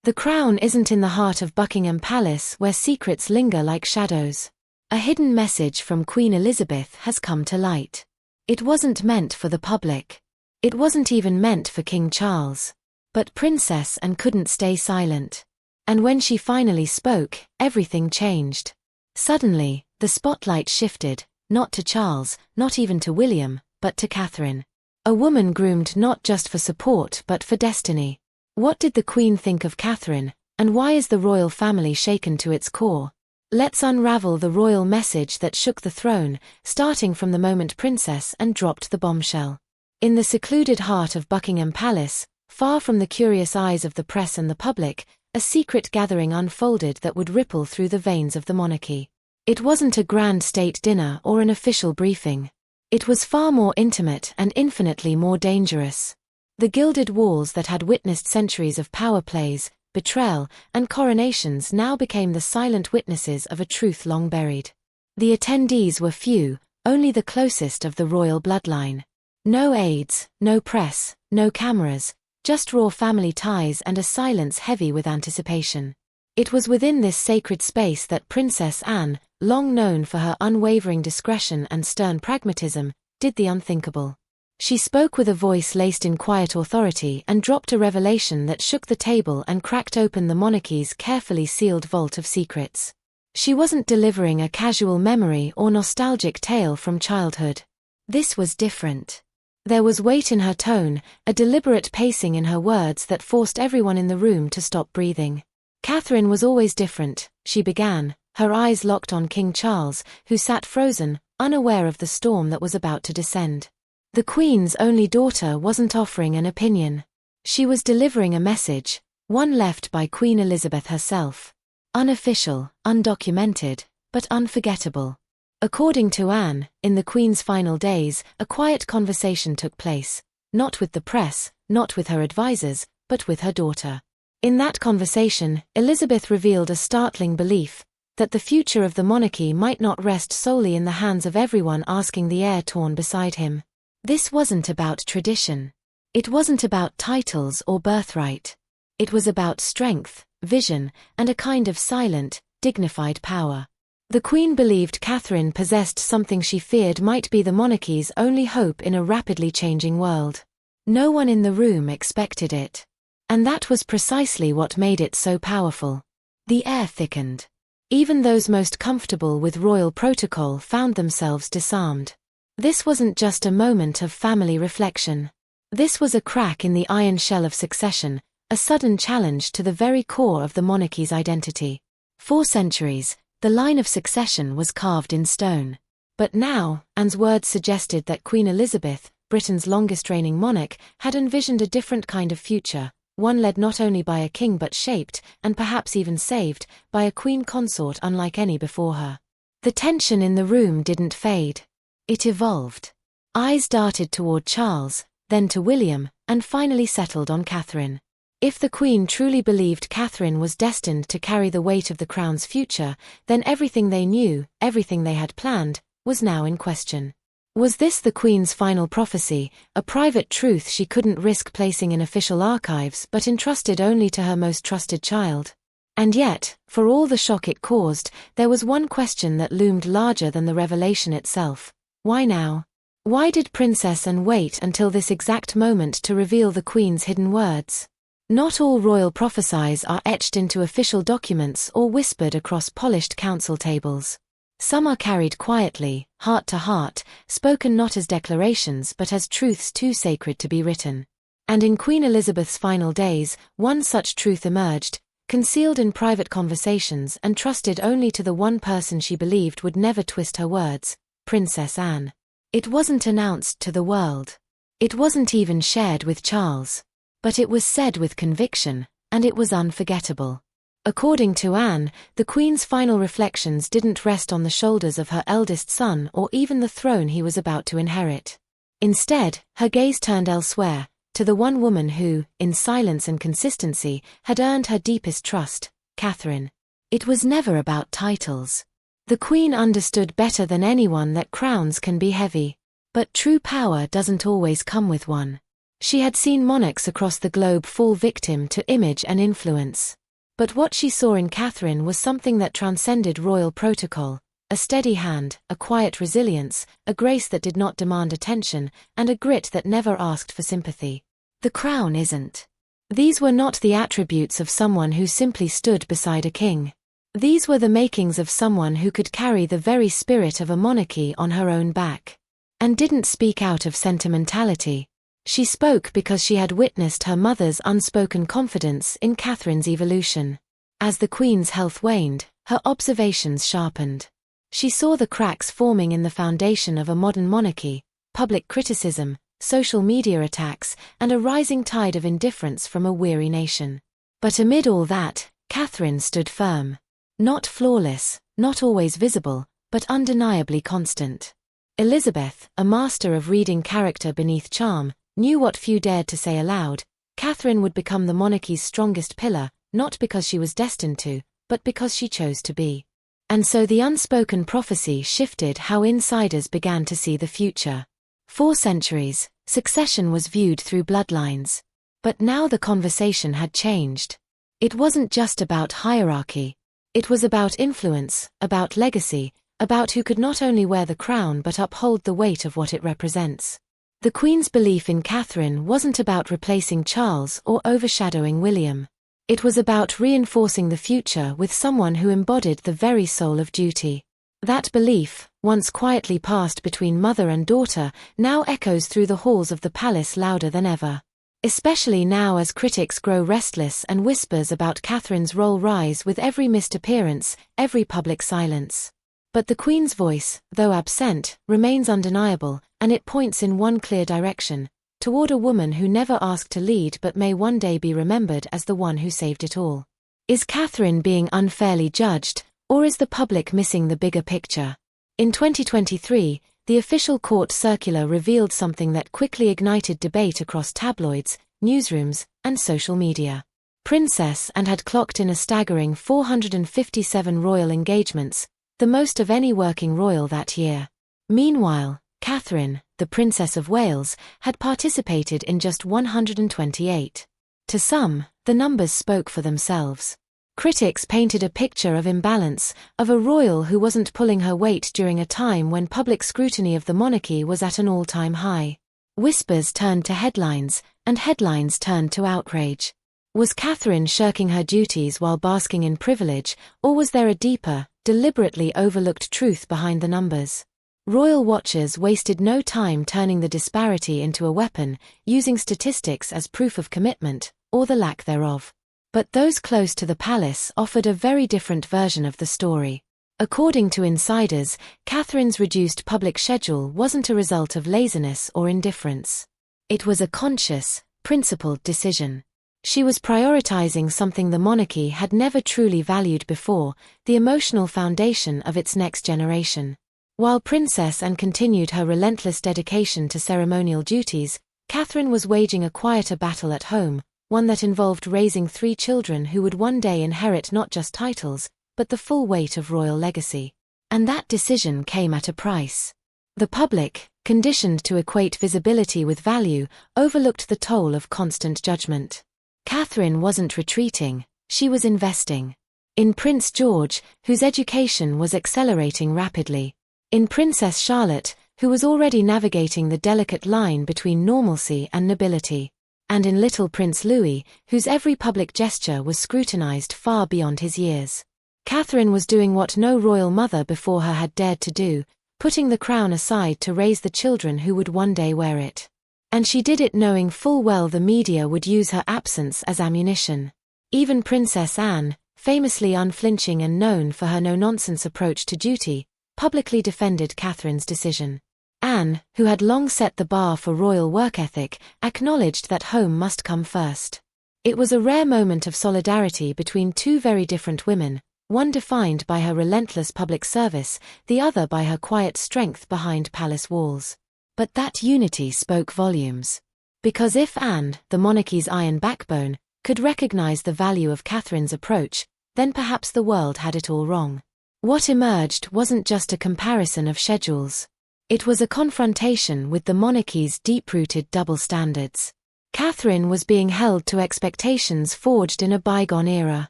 The crown isn't in the heart of Buckingham Palace where secrets linger like shadows. A hidden message from Queen Elizabeth has come to light. It wasn't meant for the public. It wasn't even meant for King Charles. But Princess Anne couldn't stay silent. And when she finally spoke, everything changed. Suddenly, the spotlight shifted, not to Charles, not even to William, but to Catherine. A woman groomed not just for support but for destiny. What did the Queen think of Catherine, and why is the royal family shaken to its core? Let's unravel the royal message that shook the throne, starting from the moment Princess Anne dropped the bombshell. In the secluded heart of Buckingham Palace, far from the curious eyes of the press and the public, a secret gathering unfolded that would ripple through the veins of the monarchy. It wasn't a grand state dinner or an official briefing. It was far more intimate and infinitely more dangerous. The gilded walls that had witnessed centuries of power plays, betrayal, and coronations now became the silent witnesses of a truth long buried. The attendees were few, only the closest of the royal bloodline. No aides, no press, no cameras, just raw family ties and a silence heavy with anticipation. It was within this sacred space that Princess Anne, long known for her unwavering discretion and stern pragmatism, did the unthinkable. She spoke with a voice laced in quiet authority and dropped a revelation that shook the table and cracked open the monarchy's carefully sealed vault of secrets. She wasn't delivering a casual memory or nostalgic tale from childhood. This was different. There was weight in her tone, a deliberate pacing in her words that forced everyone in the room to stop breathing. Catherine was always different, she began, her eyes locked on King Charles, who sat frozen, unaware of the storm that was about to descend. The Queen's only daughter wasn't offering an opinion. She was delivering a message, one left by Queen Elizabeth herself. Unofficial, undocumented, but unforgettable. According to Anne, in the Queen's final days, a quiet conversation took place, not with the press, not with her advisors, but with her daughter. In that conversation, Elizabeth revealed a startling belief, that the future of the monarchy might not rest solely in the hands of everyone asking the heir torn beside him. This wasn't about tradition. It wasn't about titles or birthright. It was about strength, vision, and a kind of silent, dignified power. The Queen believed Catherine possessed something she feared might be the monarchy's only hope in a rapidly changing world. No one in the room expected it. And that was precisely what made it so powerful. The air thickened. Even those most comfortable with royal protocol found themselves disarmed. This wasn't just a moment of family reflection. This was a crack in the iron shell of succession, a sudden challenge to the very core of the monarchy's identity. For centuries, the line of succession was carved in stone. But now, Anne's words suggested that Queen Elizabeth, Britain's longest-reigning monarch, had envisioned a different kind of future, one led not only by a king but shaped, and perhaps even saved, by a queen consort unlike any before her. The tension in the room didn't fade. It evolved. Eyes darted toward Charles, then to William, and finally settled on Catherine. If the Queen truly believed Catherine was destined to carry the weight of the crown's future, then everything they knew, everything they had planned, was now in question. Was this the Queen's final prophecy, a private truth she couldn't risk placing in official archives but entrusted only to her most trusted child? And yet, for all the shock it caused, there was one question that loomed larger than the revelation itself. Why now? Why did Princess Anne wait until this exact moment to reveal the Queen's hidden words? Not all royal prophecies are etched into official documents or whispered across polished council tables. Some are carried quietly, heart to heart, spoken not as declarations but as truths too sacred to be written. And in Queen Elizabeth's final days, one such truth emerged, concealed in private conversations and trusted only to the one person she believed would never twist her words, Princess Anne. It wasn't announced to the world. It wasn't even shared with Charles. But it was said with conviction, and it was unforgettable. According to Anne, the Queen's final reflections didn't rest on the shoulders of her eldest son or even the throne he was about to inherit. Instead, her gaze turned elsewhere, to the one woman who, in silence and consistency, had earned her deepest trust, Catherine. It was never about titles. The Queen understood better than anyone that crowns can be heavy. But true power doesn't always come with one. She had seen monarchs across the globe fall victim to image and influence. But what she saw in Catherine was something that transcended royal protocol: a steady hand, a quiet resilience, a grace that did not demand attention, and a grit that never asked for sympathy. The crown isn't. These were not the attributes of someone who simply stood beside a king. These were the makings of someone who could carry the very spirit of a monarchy on her own back. And didn't speak out of sentimentality. She spoke because she had witnessed her mother's unspoken confidence in Catherine's evolution. As the Queen's health waned, her observations sharpened. She saw the cracks forming in the foundation of a modern monarchy: public criticism, social media attacks, and a rising tide of indifference from a weary nation. But amid all that, Catherine stood firm. Not flawless, not always visible, but undeniably constant. Elizabeth, a master of reading character beneath charm, knew what few dared to say aloud: Catherine would become the monarchy's strongest pillar, not because she was destined to, but because she chose to be. And so the unspoken prophecy shifted how insiders began to see the future. For centuries, succession was viewed through bloodlines. But now the conversation had changed. It wasn't just about hierarchy. It was about influence, about legacy, about who could not only wear the crown but uphold the weight of what it represents. The Queen's belief in Catherine wasn't about replacing Charles or overshadowing William. It was about reinforcing the future with someone who embodied the very soul of duty. That belief, once quietly passed between mother and daughter, now echoes through the halls of the palace louder than ever. Especially now as critics grow restless and whispers about Catherine's role rise with every missed appearance, every public silence. But the Queen's voice, though absent, remains undeniable, and it points in one clear direction: toward a woman who never asked to lead but may one day be remembered as the one who saved it all. Is Catherine being unfairly judged, or is the public missing the bigger picture? In 2023, the official court circular revealed something that quickly ignited debate across tabloids, newsrooms, and social media. Princess Anne had clocked in a staggering 457 royal engagements, the most of any working royal that year. Meanwhile, Catherine, the Princess of Wales, had participated in just 128. To some, the numbers spoke for themselves. Critics painted a picture of imbalance, of a royal who wasn't pulling her weight during a time when public scrutiny of the monarchy was at an all-time high. Whispers turned to headlines, and headlines turned to outrage. Was Catherine shirking her duties while basking in privilege, or was there a deeper, deliberately overlooked truth behind the numbers? Royal watchers wasted no time turning the disparity into a weapon, using statistics as proof of commitment, or the lack thereof. But those close to the palace offered a very different version of the story. According to insiders, Catherine's reduced public schedule wasn't a result of laziness or indifference. It was a conscious, principled decision. She was prioritizing something the monarchy had never truly valued before: the emotional foundation of its next generation. While Princess Anne continued her relentless dedication to ceremonial duties, Catherine was waging a quieter battle at home, one that involved raising 3 children who would one day inherit not just titles, but the full weight of royal legacy. And that decision came at a price. The public, conditioned to equate visibility with value, overlooked the toll of constant judgment. Catherine wasn't retreating, she was investing. In Prince George, whose education was accelerating rapidly. In Princess Charlotte, who was already navigating the delicate line between normalcy and nobility. And in little Prince Louis, whose every public gesture was scrutinized far beyond his years. Catherine was doing what no royal mother before her had dared to do, putting the crown aside to raise the children who would one day wear it. And she did it knowing full well the media would use her absence as ammunition. Even Princess Anne, famously unflinching and known for her no-nonsense approach to duty, publicly defended Catherine's decision. Anne, who had long set the bar for royal work ethic, acknowledged that home must come first. It was a rare moment of solidarity between 2 very different women, one defined by her relentless public service, the other by her quiet strength behind palace walls. But that unity spoke volumes. Because if Anne, the monarchy's iron backbone, could recognize the value of Catherine's approach, then perhaps the world had it all wrong. What emerged wasn't just a comparison of schedules. It was a confrontation with the monarchy's deep-rooted double standards. Catherine was being held to expectations forged in a bygone era.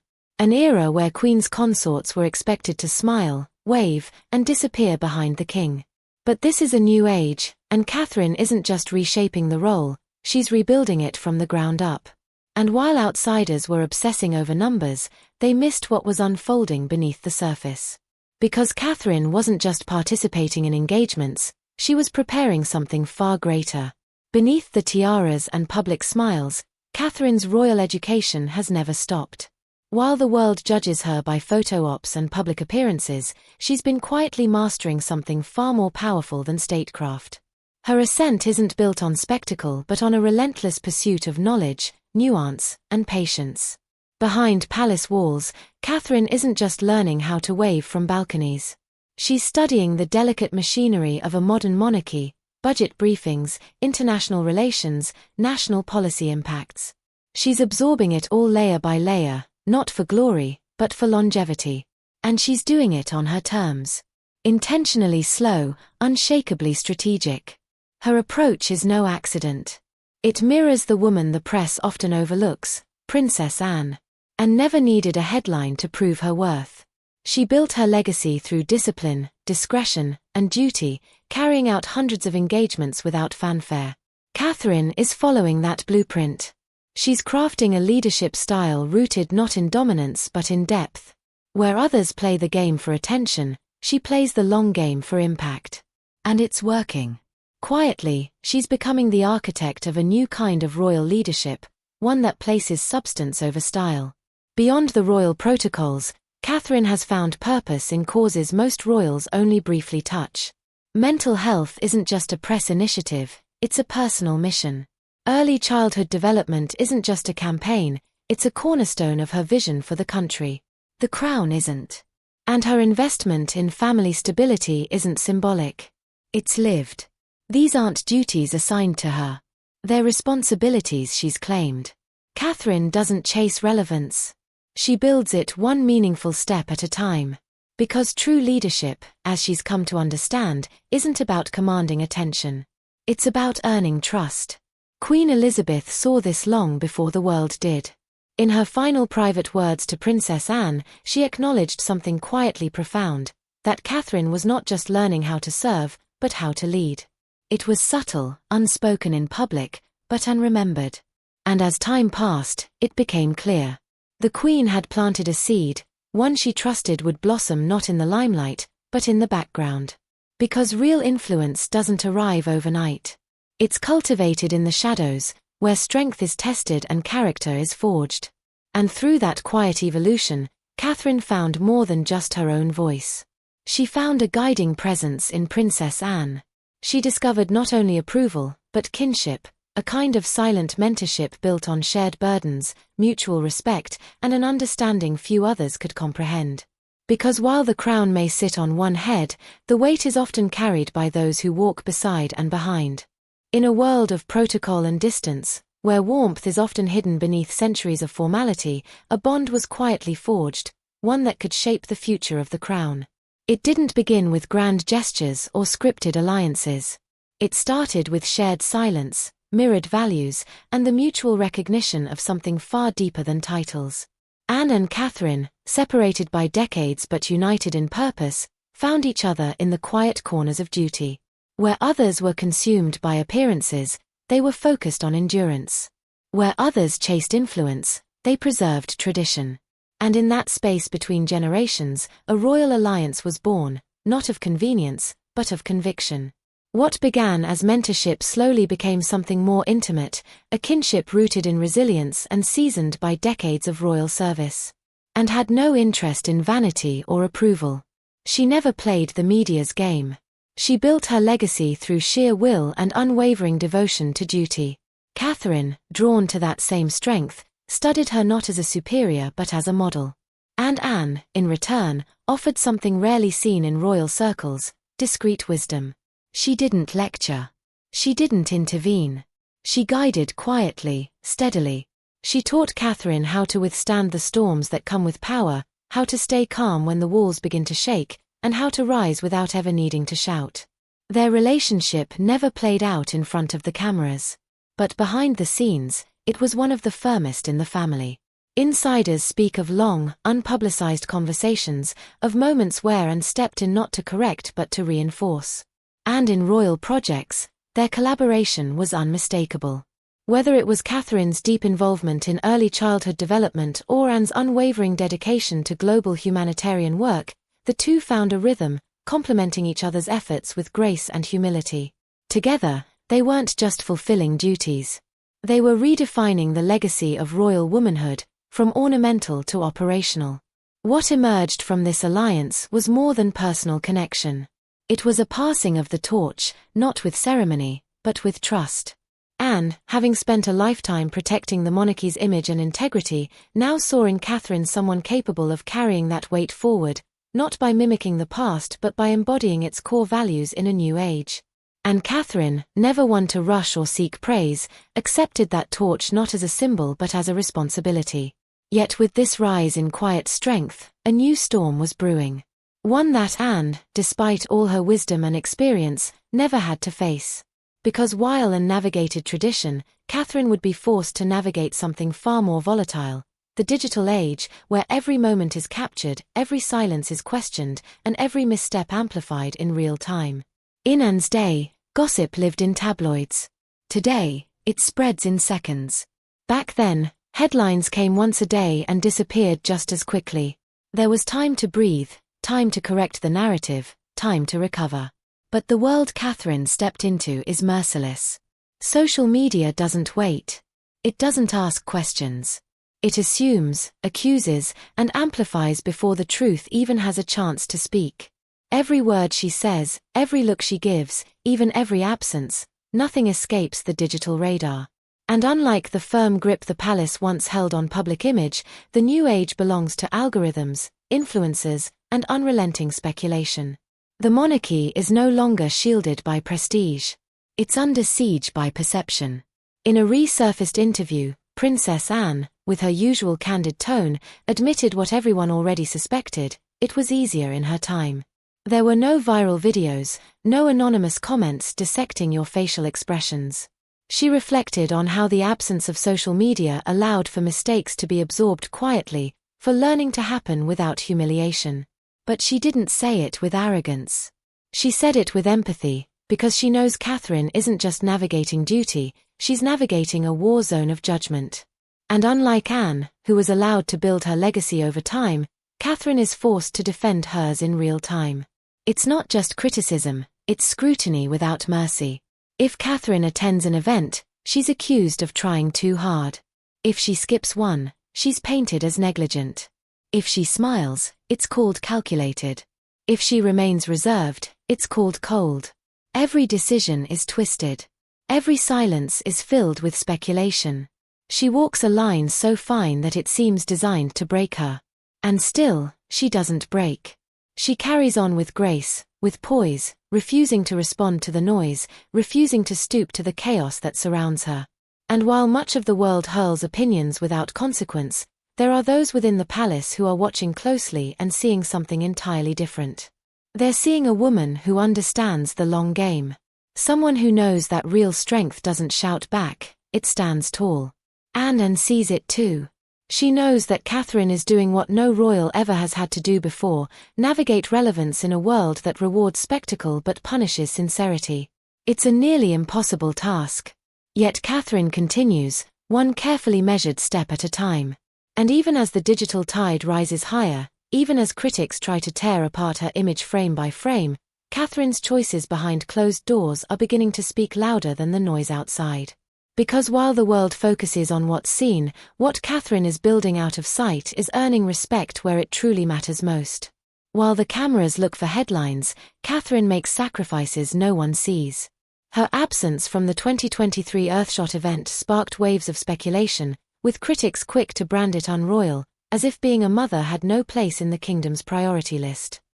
An era where queens consorts were expected to smile, wave, and disappear behind the king. But this is a new age, and Catherine isn't just reshaping the role, she's rebuilding it from the ground up. And while outsiders were obsessing over numbers, they missed what was unfolding beneath the surface. Because Catherine wasn't just participating in engagements, she was preparing something far greater. Beneath the tiaras and public smiles, Catherine's royal education has never stopped. While the world judges her by photo ops and public appearances, she's been quietly mastering something far more powerful than statecraft. Her ascent isn't built on spectacle but on a relentless pursuit of knowledge, nuance, and patience. Behind palace walls, Catherine isn't just learning how to wave from balconies. She's studying the delicate machinery of a modern monarchy, budget briefings, international relations, national policy impacts. She's absorbing it all layer by layer, not for glory, but for longevity. And she's doing it on her terms. Intentionally slow, unshakably strategic. Her approach is no accident. It mirrors the woman the press often overlooks, Princess Anne. And never needed a headline to prove her worth. She built her legacy through discipline, discretion, and duty, carrying out hundreds of engagements without fanfare. Catherine is following that blueprint. She's crafting a leadership style rooted not in dominance but in depth. Where others play the game for attention, she plays the long game for impact. And it's working. Quietly, she's becoming the architect of a new kind of royal leadership, one that places substance over style. Beyond the royal protocols, Catherine has found purpose in causes most royals only briefly touch. Mental health isn't just a press initiative, it's a personal mission. Early childhood development isn't just a campaign, it's a cornerstone of her vision for the country. The crown isn't. And her investment in family stability isn't symbolic. It's lived. These aren't duties assigned to her. They're responsibilities she's claimed. Catherine doesn't chase relevance. She builds it one meaningful step at a time. Because true leadership, as she's come to understand, isn't about commanding attention. It's about earning trust. Queen Elizabeth saw this long before the world did. In her final private words to Princess Anne, she acknowledged something quietly profound, that Catherine was not just learning how to serve, but how to lead. It was subtle, unspoken in public, but unremembered. And as time passed, it became clear. The Queen had planted a seed, one she trusted would blossom not in the limelight, but in the background. Because real influence doesn't arrive overnight. It's cultivated in the shadows, where strength is tested and character is forged. And through that quiet evolution, Catherine found more than just her own voice. She found a guiding presence in Princess Anne. She discovered not only approval, but kinship, a kind of silent mentorship built on shared burdens, mutual respect, and an understanding few others could comprehend. Because while the crown may sit on one head, the weight is often carried by those who walk beside and behind. In a world of protocol and distance, where warmth is often hidden beneath centuries of formality, a bond was quietly forged, one that could shape the future of the crown. It didn't begin with grand gestures or scripted alliances. It started with shared silence, mirrored values, and the mutual recognition of something far deeper than titles. Anne and Catherine, separated by decades but united in purpose, found each other in the quiet corners of duty. Where others were consumed by appearances, they were focused on endurance. Where others chased influence, they preserved tradition. And in that space between generations, a royal alliance was born, not of convenience, but of conviction. What began as mentorship slowly became something more intimate, a kinship rooted in resilience and seasoned by decades of royal service. And had no interest in vanity or approval. She never played the media's game. She built her legacy through sheer will and unwavering devotion to duty. Catherine, drawn to that same strength, studied her not as a superior but as a model. And Anne, in return, offered something rarely seen in royal circles, discreet wisdom. She didn't lecture. She didn't intervene. She guided quietly, steadily. She taught Catherine how to withstand the storms that come with power, how to stay calm when the walls begin to shake, and how to rise without ever needing to shout. Their relationship never played out in front of the cameras. But behind the scenes, it was one of the firmest in the family. Insiders speak of long, unpublicized conversations, of moments where Anne stepped in not to correct but to reinforce. And in royal projects, their collaboration was unmistakable. Whether it was Catherine's deep involvement in early childhood development or Anne's unwavering dedication to global humanitarian work, the two found a rhythm, complementing each other's efforts with grace and humility. Together, they weren't just fulfilling duties. They were redefining the legacy of royal womanhood, from ornamental to operational. What emerged from this alliance was more than personal connection. It was a passing of the torch, not with ceremony, but with trust. Anne, having spent a lifetime protecting the monarchy's image and integrity, now saw in Catherine someone capable of carrying that weight forward, not by mimicking the past but by embodying its core values in a new age. And Catherine, never one to rush or seek praise, accepted that torch not as a symbol but as a responsibility. Yet with this rise in quiet strength, a new storm was brewing. One that Anne, despite all her wisdom and experience, never had to face. Because while Anne navigated tradition, Catherine would be forced to navigate something far more volatile: the digital age, where every moment is captured, every silence is questioned, and every misstep amplified in real time. In Anne's day, gossip lived in tabloids. Today, it spreads in seconds. Back then, headlines came once a day and disappeared just as quickly. There was time to breathe, time to correct the narrative, time to recover. But the world Catherine stepped into is merciless. Social media doesn't wait. It doesn't ask questions. It assumes, accuses, and amplifies before the truth even has a chance to speak. Every word she says, every look she gives, even every absence, nothing escapes the digital radar. And unlike the firm grip the palace once held on public image, the new age belongs to algorithms, influencers, and unrelenting speculation. The monarchy is no longer shielded by prestige. It's under siege by perception. In a resurfaced interview, Princess Anne, with her usual candid tone, admitted what everyone already suspected: it was easier in her time. There were no viral videos, no anonymous comments dissecting your facial expressions. She reflected on how the absence of social media allowed for mistakes to be absorbed quietly, for learning to happen without humiliation. But she didn't say it with arrogance. She said it with empathy, because she knows Catherine isn't just navigating duty, she's navigating a war zone of judgment. And unlike Anne, who was allowed to build her legacy over time, Catherine is forced to defend hers in real time. It's not just criticism, it's scrutiny without mercy. If Catherine attends an event, she's accused of trying too hard. If she skips one, she's painted as negligent. If she smiles, it's called calculated. If she remains reserved, it's called cold. Every decision is twisted. Every silence is filled with speculation. She walks a line so fine that it seems designed to break her. And still, she doesn't break. She carries on with grace, with poise, refusing to respond to the noise, refusing to stoop to the chaos that surrounds her. And while much of the world hurls opinions without consequence, there are those within the palace who are watching closely and seeing something entirely different. They're seeing a woman who understands the long game. Someone who knows that real strength doesn't shout back, it stands tall. Anne sees it too. She knows that Catherine is doing what no royal ever has had to do before: navigate relevance in a world that rewards spectacle but punishes sincerity. It's a nearly impossible task. Yet Catherine continues, one carefully measured step at a time. And even as the digital tide rises higher, even as critics try to tear apart her image frame by frame, Catherine's choices behind closed doors are beginning to speak louder than the noise outside. Because while the world focuses on what's seen, what Catherine is building out of sight is earning respect where it truly matters most. While the cameras look for headlines, Catherine makes sacrifices no one sees. Her absence from the 2023 Earthshot event sparked waves of speculation, with critics quick to brand it unroyal, as if being a mother had no place in the kingdom's priority list.